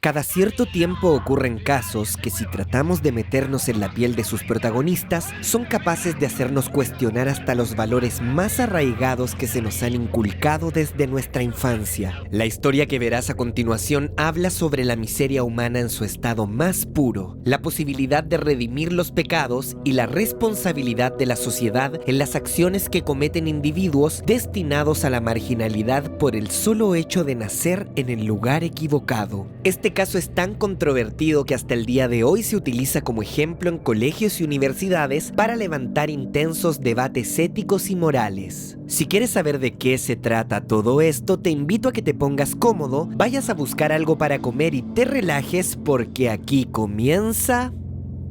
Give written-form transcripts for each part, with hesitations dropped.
Cada cierto tiempo ocurren casos que, si tratamos de meternos en la piel de sus protagonistas, son capaces de hacernos cuestionar hasta los valores más arraigados que se nos han inculcado desde nuestra infancia. La historia que verás a continuación habla sobre la miseria humana en su estado más puro, la posibilidad de redimir los pecados y la responsabilidad de la sociedad en las acciones que cometen individuos destinados a la marginalidad por el solo hecho de nacer en el lugar equivocado. Este caso es tan controvertido que hasta el día de hoy se utiliza como ejemplo en colegios y universidades para levantar intensos debates éticos y morales. Si quieres saber de qué se trata todo esto, te invito a que te pongas cómodo, vayas a buscar algo para comer y te relajes, porque aquí comienza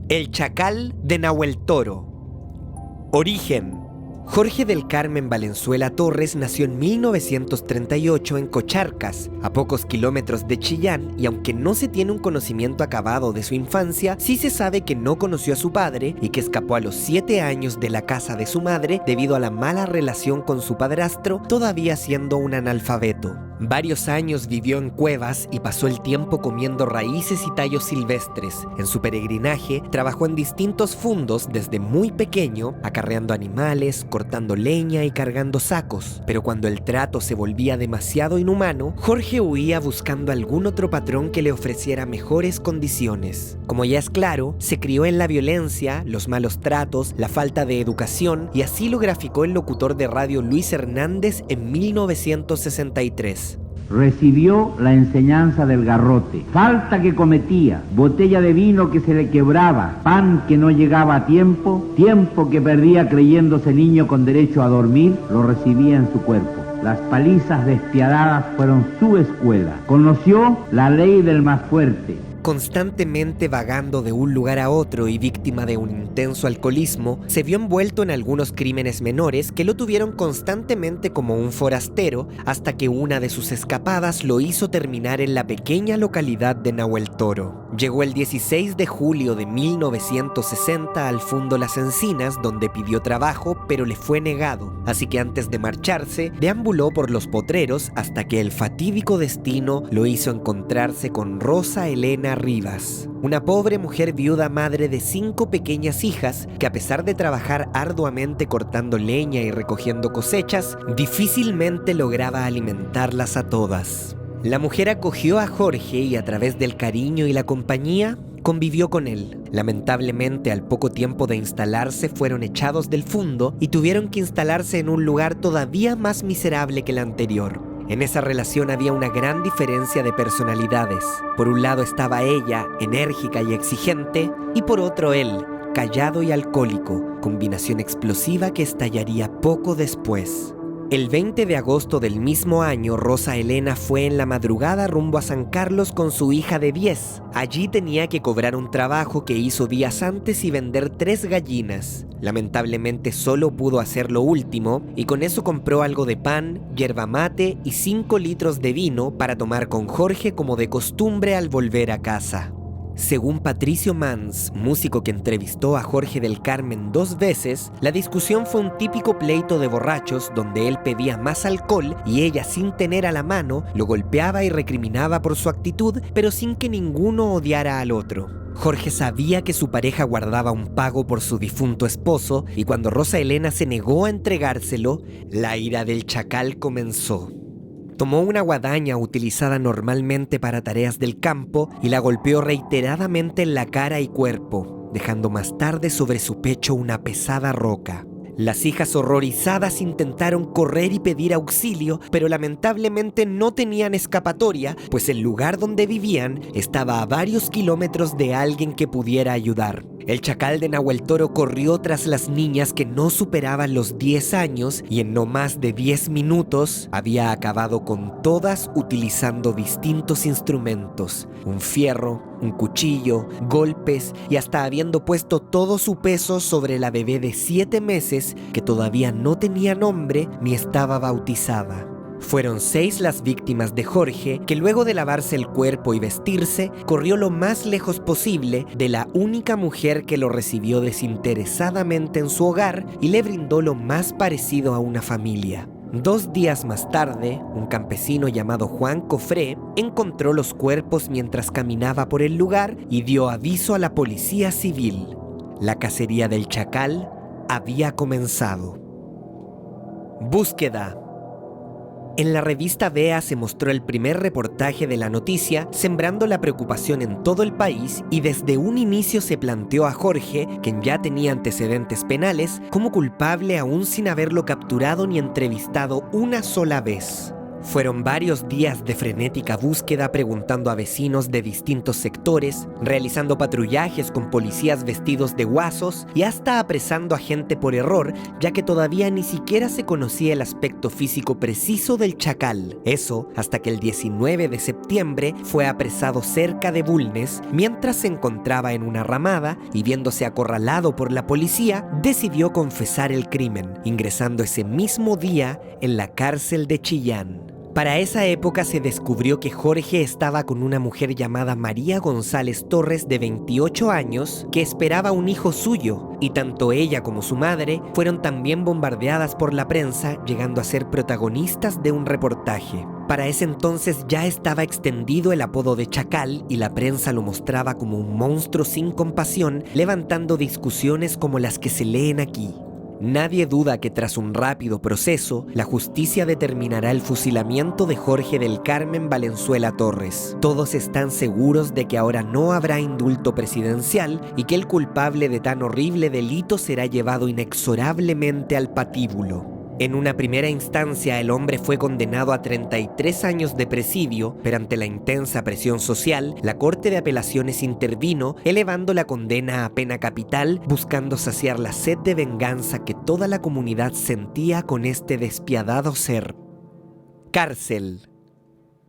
El Chacal de Nahuel Toro. Origen: Jorge del Carmen Valenzuela Torres nació en 1938 en Cocharcas, a pocos kilómetros de Chillán, y aunque no se tiene un conocimiento acabado de su infancia, sí se sabe que no conoció a su padre y que escapó a los 7 años de la casa de su madre debido a la mala relación con su padrastro, todavía siendo un analfabeto. Varios años vivió en cuevas y pasó el tiempo comiendo raíces y tallos silvestres. En su peregrinaje trabajó en distintos fundos desde muy pequeño, acarreando animales, cortando leña y cargando sacos. Pero cuando el trato se volvía demasiado inhumano, Jorge huía buscando algún otro patrón que le ofreciera mejores condiciones. Como ya es claro, se crió en la violencia, los malos tratos, la falta de educación, y así lo graficó el locutor de radio Luis Hernández en 1963. Recibió la enseñanza del garrote, falta que cometía, botella de vino que se le quebraba, pan que no llegaba a tiempo, tiempo que perdía creyéndose niño con derecho a dormir, lo recibía en su cuerpo. Las palizas despiadadas fueron su escuela. Conoció la ley del más fuerte. Constantemente vagando de un lugar a otro y víctima de un intenso alcoholismo, se vio envuelto en algunos crímenes menores que lo tuvieron constantemente como un forastero, hasta que una de sus escapadas lo hizo terminar en la pequeña localidad de Nahuel Toro. Llegó el 16 de julio de 1960 al Fundo Las Encinas, donde pidió trabajo, pero le fue negado. Así que antes de marcharse, deambuló por los potreros hasta que el fatídico destino lo hizo encontrarse con Rosa Elena Rivas, una pobre mujer viuda, madre de 5 pequeñas hijas, que a pesar de trabajar arduamente cortando leña y recogiendo cosechas, difícilmente lograba alimentarlas a todas. La mujer acogió a Jorge y, a través del cariño y la compañía, convivió con él. Lamentablemente, al poco tiempo de instalarse, fueron echados del fundo y tuvieron que instalarse en un lugar todavía más miserable que el anterior. En esa relación había una gran diferencia de personalidades. Por un lado estaba ella, enérgica y exigente, y por otro él, callado y alcohólico, combinación explosiva que estallaría poco después. El 20 de agosto del mismo año, Rosa Elena fue en la madrugada rumbo a San Carlos con su hija de 10. Allí tenía que cobrar un trabajo que hizo días antes y vender 3 gallinas. Lamentablemente solo pudo hacer lo último, y con eso compró algo de pan, yerba mate y 5 litros de vino para tomar con Jorge como de costumbre al volver a casa. Según Patricio Mans, músico que entrevistó a Jorge del Carmen 2 veces, la discusión fue un típico pleito de borrachos donde él pedía más alcohol y ella, sin tener a la mano, lo golpeaba y recriminaba por su actitud, pero sin que ninguno odiara al otro. Jorge sabía que su pareja guardaba un pago por su difunto esposo, y cuando Rosa Elena se negó a entregárselo, la ira del chacal comenzó. Tomó una guadaña utilizada normalmente para tareas del campo y la golpeó reiteradamente en la cara y cuerpo, dejando más tarde sobre su pecho una pesada roca. Las hijas, horrorizadas, intentaron correr y pedir auxilio, pero lamentablemente no tenían escapatoria, pues el lugar donde vivían estaba a varios kilómetros de alguien que pudiera ayudar. El chacal de Nahuel Toro corrió tras las niñas, que no superaban los 10 años, y en no más de 10 minutos había acabado con todas utilizando distintos instrumentos: un fierro, un cuchillo, golpes, y hasta habiendo puesto todo su peso sobre la bebé de 7 meses que todavía no tenía nombre ni estaba bautizada. Fueron 6 las víctimas de Jorge, que luego de lavarse el cuerpo y vestirse, corrió lo más lejos posible de la única mujer que lo recibió desinteresadamente en su hogar y le brindó lo más parecido a una familia. 2 días más tarde, un campesino llamado Juan Cofré encontró los cuerpos mientras caminaba por el lugar y dio aviso a la policía civil. La cacería del chacal había comenzado. Búsqueda. En la revista Vea se mostró el primer reportaje de la noticia, sembrando la preocupación en todo el país, y desde un inicio se planteó a Jorge, quien ya tenía antecedentes penales, como culpable aún sin haberlo capturado ni entrevistado una sola vez. Fueron varios días de frenética búsqueda preguntando a vecinos de distintos sectores, realizando patrullajes con policías vestidos de guasos y hasta apresando a gente por error, ya que todavía ni siquiera se conocía el aspecto físico preciso del chacal. Eso hasta que el 19 de septiembre fue apresado cerca de Bulnes mientras se encontraba en una ramada y, viéndose acorralado por la policía, decidió confesar el crimen, ingresando ese mismo día en la cárcel de Chillán. Para esa época se descubrió que Jorge estaba con una mujer llamada María González Torres, de 28 años, que esperaba un hijo suyo, y tanto ella como su madre fueron también bombardeadas por la prensa, llegando a ser protagonistas de un reportaje. Para ese entonces ya estaba extendido el apodo de Chacal y la prensa lo mostraba como un monstruo sin compasión, levantando discusiones como las que se leen aquí. Nadie duda que tras un rápido proceso, la justicia determinará el fusilamiento de Jorge del Carmen Valenzuela Torres. Todos están seguros de que ahora no habrá indulto presidencial y que el culpable de tan horrible delito será llevado inexorablemente al patíbulo. En una primera instancia, el hombre fue condenado a 33 años de presidio, pero ante la intensa presión social, la Corte de Apelaciones intervino, elevando la condena a pena capital, buscando saciar la sed de venganza que toda la comunidad sentía con este despiadado ser. Cárcel.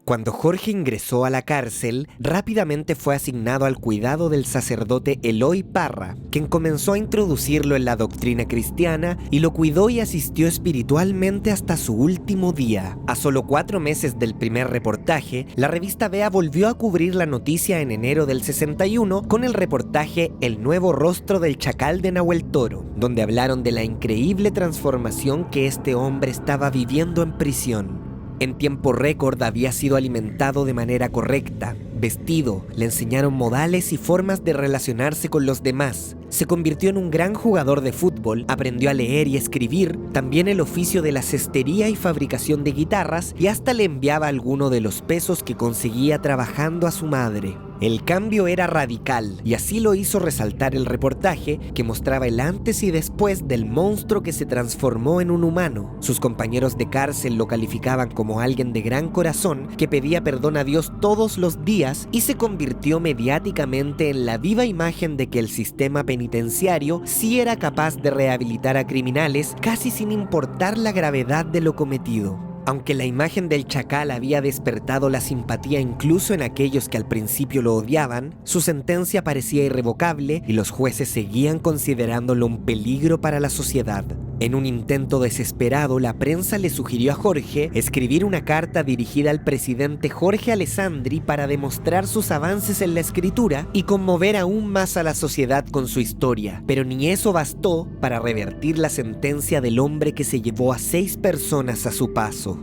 Cuando Jorge ingresó a la cárcel, rápidamente fue asignado al cuidado del sacerdote Eloy Parra, quien comenzó a introducirlo en la doctrina cristiana y lo cuidó y asistió espiritualmente hasta su último día. A solo 4 meses del primer reportaje, la revista Vea volvió a cubrir la noticia en enero del 61 con el reportaje El nuevo rostro del chacal de Nahuel Toro, donde hablaron de la increíble transformación que este hombre estaba viviendo en prisión. En tiempo récord había sido alimentado de manera correcta, vestido, le enseñaron modales y formas de relacionarse con los demás. Se convirtió en un gran jugador de fútbol, aprendió a leer y escribir, también el oficio de la cestería y fabricación de guitarras, y hasta le enviaba alguno de los pesos que conseguía trabajando a su madre. El cambio era radical, y así lo hizo resaltar el reportaje, que mostraba el antes y después del monstruo que se transformó en un humano. Sus compañeros de cárcel lo calificaban como alguien de gran corazón, que pedía perdón a Dios todos los días y se convirtió mediáticamente en la viva imagen de que el sistema penitenciario sí era capaz de rehabilitar a criminales casi sin importar la gravedad de lo cometido. Aunque la imagen del chacal había despertado la simpatía incluso en aquellos que al principio lo odiaban, su sentencia parecía irrevocable y los jueces seguían considerándolo un peligro para la sociedad. En un intento desesperado, la prensa le sugirió a Jorge escribir una carta dirigida al presidente Jorge Alessandri para demostrar sus avances en la escritura y conmover aún más a la sociedad con su historia, pero ni eso bastó para revertir la sentencia del hombre que se llevó a 6 personas a su paso.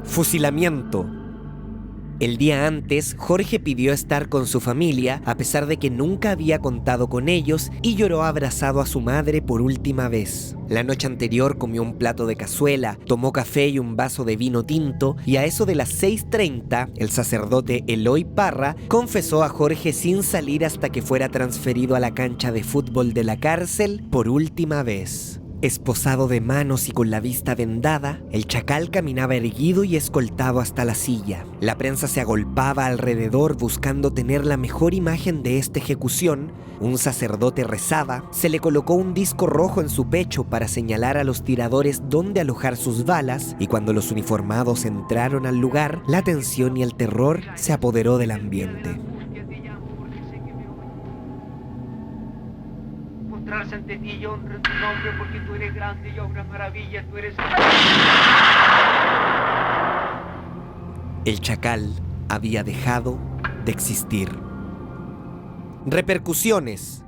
Fusilamiento. El día antes, Jorge pidió estar con su familia, a pesar de que nunca había contado con ellos, y lloró abrazado a su madre por última vez. La noche anterior comió un plato de cazuela, tomó café y un vaso de vino tinto, y a eso de las 6:30, el sacerdote Eloy Parra confesó a Jorge sin salir hasta que fuera transferido a la cancha de fútbol de la cárcel por última vez. Esposado de manos y con la vista vendada, el chacal caminaba erguido y escoltado hasta la silla. La prensa se agolpaba alrededor buscando tener la mejor imagen de esta ejecución. Un sacerdote rezaba, se le colocó un disco rojo en su pecho para señalar a los tiradores dónde alojar sus balas, y cuando los uniformados entraron al lugar, la tensión y el terror se apoderó del ambiente. Ante ti yo honro tu nombre porque tú eres grande y obras maravillas, tú eres... El chacal había dejado de existir. Repercusiones.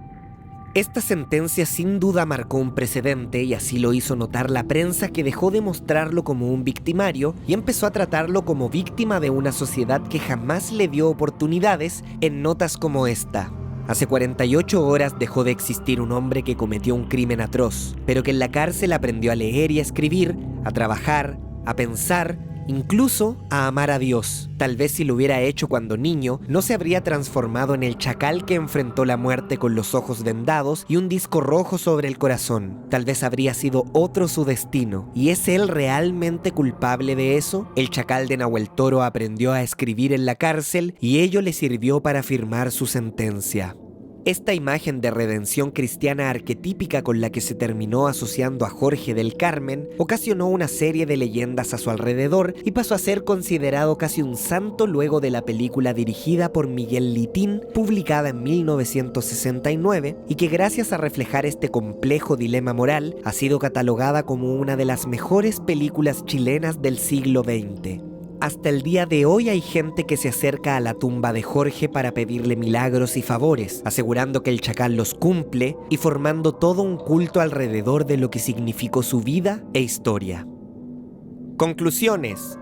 Esta sentencia sin duda marcó un precedente y así lo hizo notar la prensa, que dejó de mostrarlo como un victimario y empezó a tratarlo como víctima de una sociedad que jamás le dio oportunidades en notas como esta. Hace 48 horas dejó de existir un hombre que cometió un crimen atroz, pero que en la cárcel aprendió a leer y a escribir, a trabajar, a pensar, incluso a amar a Dios. Tal vez si lo hubiera hecho cuando niño, no se habría transformado en el chacal que enfrentó la muerte con los ojos vendados y un disco rojo sobre el corazón. Tal vez habría sido otro su destino. ¿Y es él realmente culpable de eso? El chacal de Nahuel Toro aprendió a escribir en la cárcel y ello le sirvió para firmar su sentencia. Esta imagen de redención cristiana arquetípica con la que se terminó asociando a Jorge del Carmen ocasionó una serie de leyendas a su alrededor y pasó a ser considerado casi un santo luego de la película dirigida por Miguel Litín, publicada en 1969, y que gracias a reflejar este complejo dilema moral ha sido catalogada como una de las mejores películas chilenas del siglo XX. Hasta el día de hoy hay gente que se acerca a la tumba de Jorge para pedirle milagros y favores, asegurando que el chacal los cumple y formando todo un culto alrededor de lo que significó su vida e historia. Conclusiones.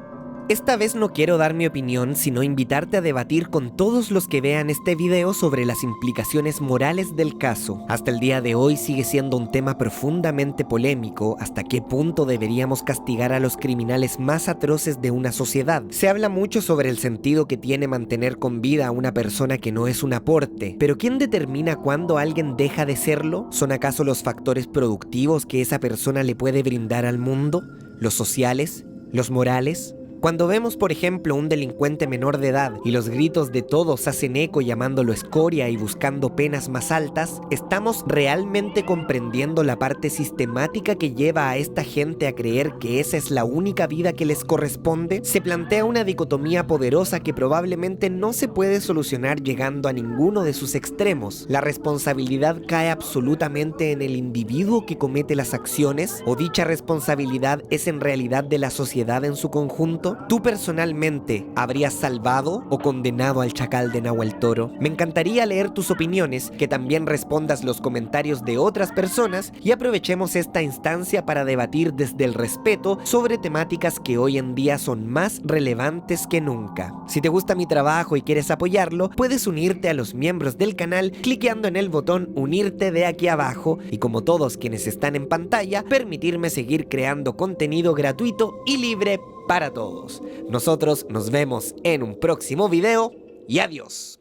Esta vez no quiero dar mi opinión, sino invitarte a debatir con todos los que vean este video sobre las implicaciones morales del caso. Hasta el día de hoy sigue siendo un tema profundamente polémico, hasta qué punto deberíamos castigar a los criminales más atroces de una sociedad. Se habla mucho sobre el sentido que tiene mantener con vida a una persona que no es un aporte, pero ¿quién determina cuándo alguien deja de serlo? ¿Son acaso los factores productivos que esa persona le puede brindar al mundo? ¿Los sociales? ¿Los morales? Cuando vemos, por ejemplo, un delincuente menor de edad y los gritos de todos hacen eco llamándolo escoria y buscando penas más altas, ¿estamos realmente comprendiendo la parte sistemática que lleva a esta gente a creer que esa es la única vida que les corresponde? Se plantea una dicotomía poderosa que probablemente no se puede solucionar llegando a ninguno de sus extremos. ¿La responsabilidad cae absolutamente en el individuo que comete las acciones? ¿O dicha responsabilidad es en realidad de la sociedad en su conjunto? ¿Tú personalmente habrías salvado o condenado al chacal de Nahuel Toro? Me encantaría leer tus opiniones, que también respondas los comentarios de otras personas y aprovechemos esta instancia para debatir desde el respeto sobre temáticas que hoy en día son más relevantes que nunca. Si te gusta mi trabajo y quieres apoyarlo, puedes unirte a los miembros del canal cliqueando en el botón unirte de aquí abajo y, como todos quienes están en pantalla, permitirme seguir creando contenido gratuito y libre para todos. Nosotros nos vemos en un próximo video y adiós.